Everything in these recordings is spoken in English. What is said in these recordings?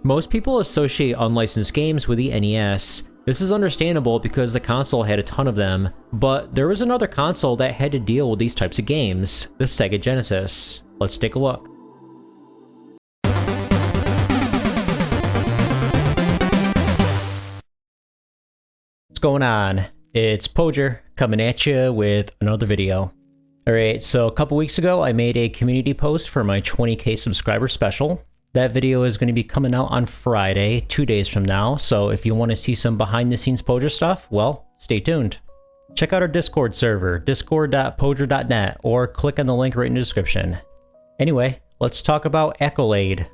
Most people associate unlicensed games with the NES. This is understandable because the console had a ton of them, but there was another console that had to deal with these types of games, the Sega Genesis. Let's take a look. What's going on? It's Podrez coming at you with another video. Alright, so a couple weeks ago I made a community post for my 20k subscriber special. That video is going to be coming out on Friday, 2 days from now, so if you want to see some behind the scenes Podrez stuff, well, stay tuned. Check out our Discord server, discord.podrez.net, or click on the link right in the description. Anyway, let's talk about Accolade.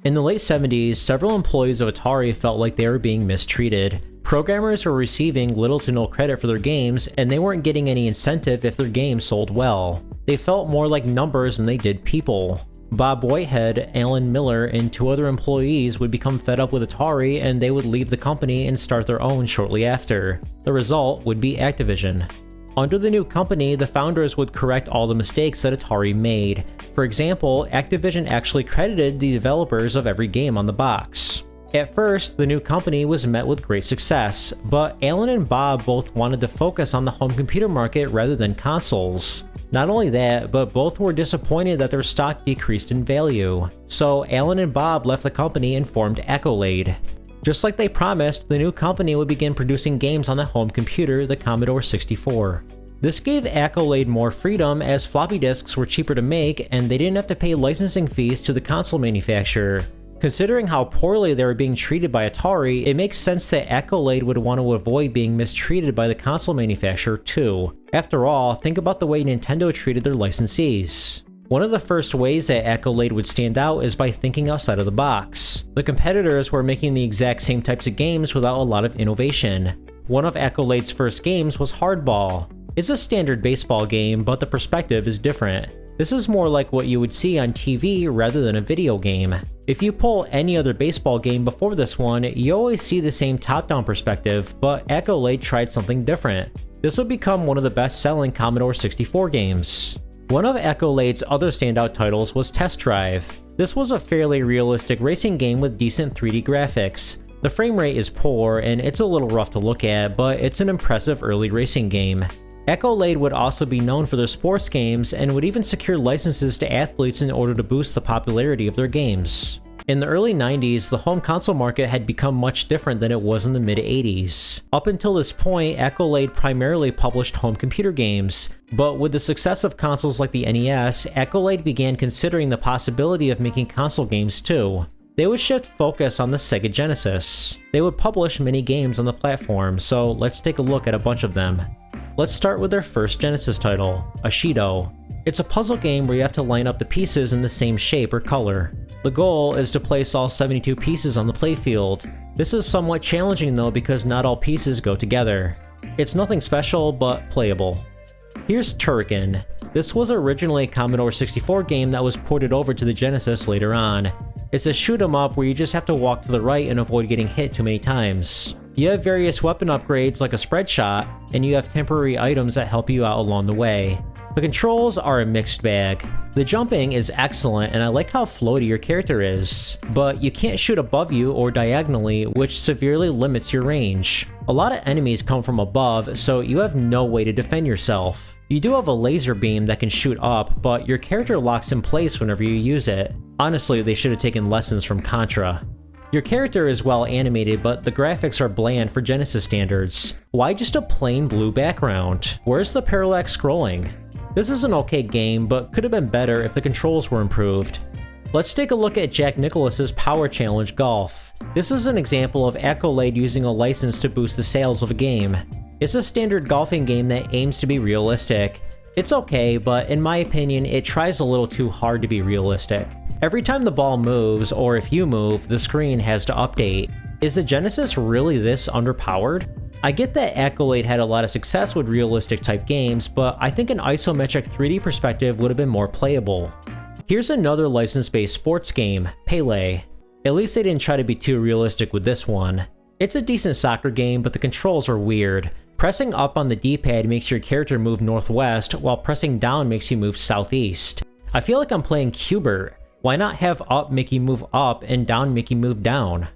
In the late 70s, several employees of Atari felt like they were being mistreated. Programmers were receiving little to no credit for their games, and they weren't getting any incentive if their games sold well. They felt more like numbers than they did people. Bob Whitehead, Alan Miller, and 2 other employees would become fed up with Atari, and they would leave the company and start their own shortly after. The result would be Activision. Under the new company, the founders would correct all the mistakes that Atari made. For example, Activision actually credited the developers of every game on the box. At first, the new company was met with great success, but Alan and Bob both wanted to focus on the home computer market rather than consoles. Not only that, but both were disappointed that their stock decreased in value. So Alan and Bob left the company and formed Accolade. Just like they promised, the new company would begin producing games on the home computer, the Commodore 64. This gave Accolade more freedom as floppy disks were cheaper to make and they didn't have to pay licensing fees to the console manufacturer. Considering how poorly they were being treated by Atari, it makes sense that Accolade would want to avoid being mistreated by the console manufacturer too. After all, think about the way Nintendo treated their licensees. One of the first ways that Accolade would stand out is by thinking outside of the box. The competitors were making the exact same types of games without a lot of innovation. One of Accolade's first games was Hardball. It's a standard baseball game, but the perspective is different. This is more like what you would see on TV rather than a video game. If you pull any other baseball game before this one, you always see the same top-down perspective, but Accolade tried something different. This would become one of the best-selling Commodore 64 games. One of Accolade's other standout titles was Test Drive. This was a fairly realistic racing game with decent 3D graphics. The frame rate is poor and it's a little rough to look at, but it's an impressive early racing game. Accolade would also be known for their sports games and would even secure licenses to athletes in order to boost the popularity of their games. In the early 90s, the home console market had become much different than it was in the mid-80s. Up until this point, Accolade primarily published home computer games, but with the success of consoles like the NES, Accolade began considering the possibility of making console games too. They would shift focus on the Sega Genesis. They would publish many games on the platform, so let's take a look at a bunch of them. Let's start with their first Genesis title, Ashido. It's a puzzle game where you have to line up the pieces in the same shape or color. The goal is to place all 72 pieces on the playfield. This is somewhat challenging though because not all pieces go together. It's nothing special, but playable. Here's Turrican. This was originally a Commodore 64 game that was ported over to the Genesis later on. It's a shoot 'em up where you just have to walk to the right and avoid getting hit too many times. You have various weapon upgrades like a spread shot, and you have temporary items that help you out along the way. The controls are a mixed bag. The jumping is excellent and I like how floaty your character is, but you can't shoot above you or diagonally, which severely limits your range. A lot of enemies come from above, so you have no way to defend yourself. You do have a laser beam that can shoot up, but your character locks in place whenever you use it. Honestly, they should have taken lessons from Contra. Your character is well animated, but the graphics are bland for Genesis standards. Why just a plain blue background? Where's the parallax scrolling? This is an okay game, but could have been better if the controls were improved. Let's take a look at Jack Nicklaus's Power Challenge Golf. This is an example of Accolade using a license to boost the sales of a game. It's a standard golfing game that aims to be realistic. It's okay, but in my opinion, it tries a little too hard to be realistic. Every time the ball moves, or if you move, the screen has to update. Is the Genesis really this underpowered? I get that Accolade had a lot of success with realistic type games, but I think an isometric 3D perspective would have been more playable. Here's another license-based sports game, Pele. At least they didn't try to be too realistic with this one. It's a decent soccer game, but the controls are weird. Pressing up on the D-pad makes your character move northwest, while pressing down makes you move southeast. I feel like I'm playing Qbert. Why not have up make you move up and down make you move down?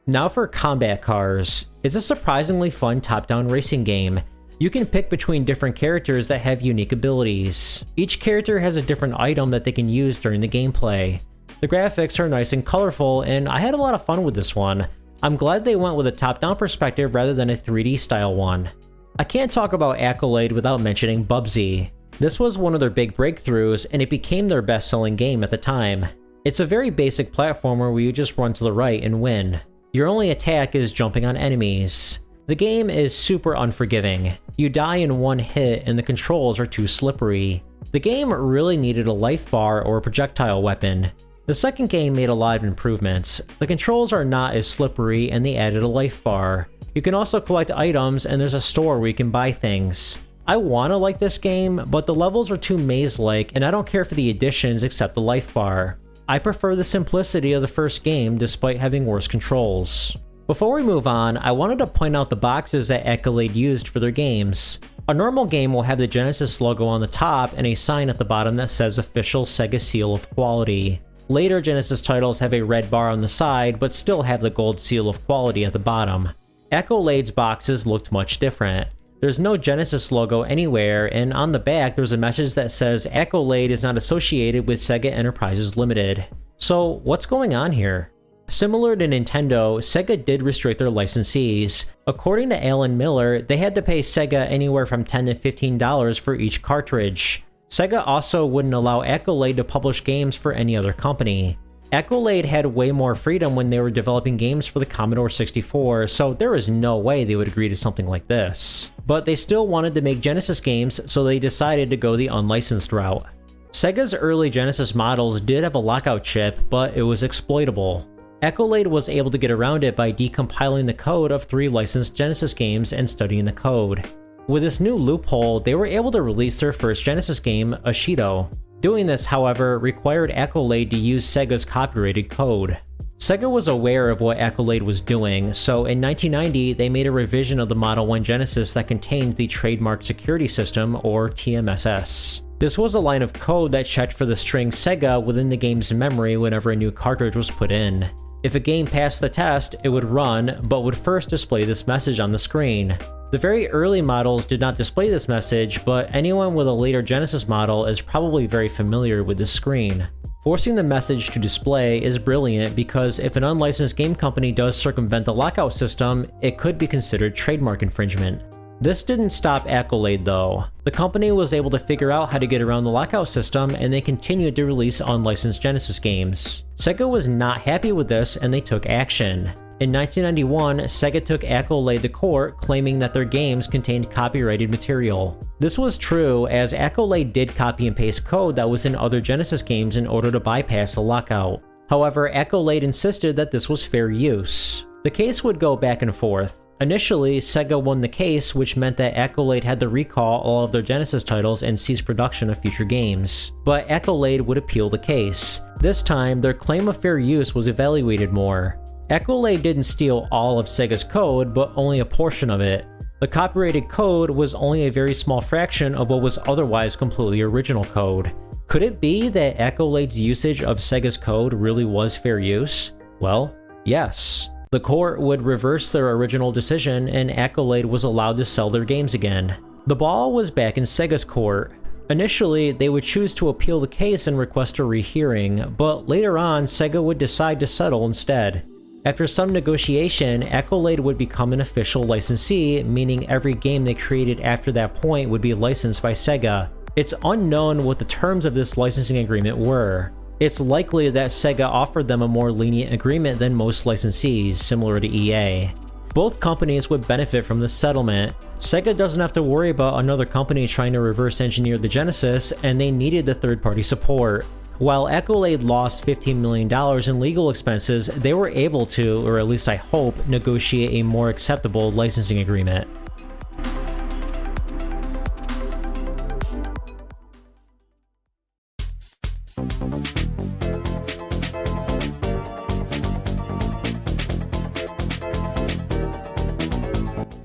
Now for Combat Cars. It's a surprisingly fun top-down racing game. You can pick between different characters that have unique abilities. Each character has a different item that they can use during the gameplay. The graphics are nice and colorful, and I had a lot of fun with this one. I'm glad they went with a top-down perspective rather than a 3D style one. I can't talk about Accolade without mentioning Bubsy. This was one of their big breakthroughs, and it became their best-selling game at the time. It's a very basic platformer where you just run to the right and win. Your only attack is jumping on enemies. The game is super unforgiving. You die in one hit and the controls are too slippery. The game really needed a life bar or a projectile weapon. The second game made a lot of improvements. The controls are not as slippery and they added a life bar. You can also collect items and there's a store where you can buy things. I wanna like this game, but the levels are too maze-like and I don't care for the additions except the life bar. I prefer the simplicity of the first game despite having worse controls. Before we move on, I wanted to point out the boxes that Accolade used for their games. A normal game will have the Genesis logo on the top and a sign at the bottom that says Official Sega Seal of Quality. Later Genesis titles have a red bar on the side, but still have the gold seal of quality at the bottom. Accolade's boxes looked much different. There's no Genesis logo anywhere, and on the back there's a message that says Accolade is not associated with Sega Enterprises Limited. So what's going on here? Similar to Nintendo, Sega did restrict their licensees. According to Alan Miller, they had to pay Sega anywhere from $10 to $15 for each cartridge. Sega also wouldn't allow Accolade to publish games for any other company. Accolade had way more freedom when they were developing games for the Commodore 64, so there is no way they would agree to something like this. But they still wanted to make Genesis games, so they decided to go the unlicensed route. Sega's early Genesis models did have a lockout chip, but it was exploitable. Accolade was able to get around it by decompiling the code of 3 licensed Genesis games and studying the code. With this new loophole, they were able to release their first Genesis game, Ashido. Doing this, however, required Accolade to use Sega's copyrighted code. Sega was aware of what Accolade was doing, so in 1990 they made a revision of the Model 1 Genesis that contained the Trademark Security System, or TMSS. This was a line of code that checked for the string Sega within the game's memory whenever a new cartridge was put in. If a game passed the test, it would run, but would first display this message on the screen. The very early models did not display this message, but anyone with a later Genesis model is probably very familiar with this screen. Forcing the message to display is brilliant because if an unlicensed game company does circumvent the lockout system, it could be considered trademark infringement. This didn't stop Accolade though. The company was able to figure out how to get around the lockout system and they continued to release unlicensed Genesis games. Sega was not happy with this and they took action. In 1991, Sega took Accolade to court, claiming that their games contained copyrighted material. This was true, as Accolade did copy and paste code that was in other Genesis games in order to bypass the lockout. However, Accolade insisted that this was fair use. The case would go back and forth. Initially, Sega won the case, which meant that Accolade had to recall all of their Genesis titles and cease production of future games. But Accolade would appeal the case. This time, their claim of fair use was evaluated more. Accolade didn't steal all of Sega's code, but only a portion of it. The copyrighted code was only a very small fraction of what was otherwise completely original code. Could it be that Accolade's usage of Sega's code really was fair use? Well, yes. The court would reverse their original decision and Accolade was allowed to sell their games again. The ball was back in Sega's court. Initially, they would choose to appeal the case and request a rehearing, but later on, Sega would decide to settle instead. After some negotiation, Accolade would become an official licensee, meaning every game they created after that point would be licensed by Sega. It's unknown what the terms of this licensing agreement were. It's likely that Sega offered them a more lenient agreement than most licensees, similar to EA. Both companies would benefit from this settlement. Sega doesn't have to worry about another company trying to reverse engineer the Genesis, and they needed the third-party support. While Accolade lost $15 million in legal expenses, they were able to, or at least I hope, negotiate a more acceptable licensing agreement.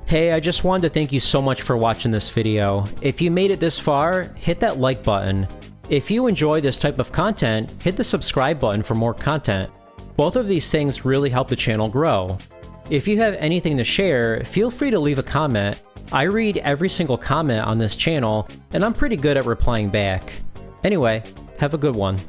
Hey, I just wanted to thank you so much for watching this video. If you made it this far, hit that like button. If you enjoy this type of content, hit the subscribe button for more content. Both of these things really help the channel grow. If you have anything to share, feel free to leave a comment. I read every single comment on this channel, and I'm pretty good at replying back. Anyway, have a good one.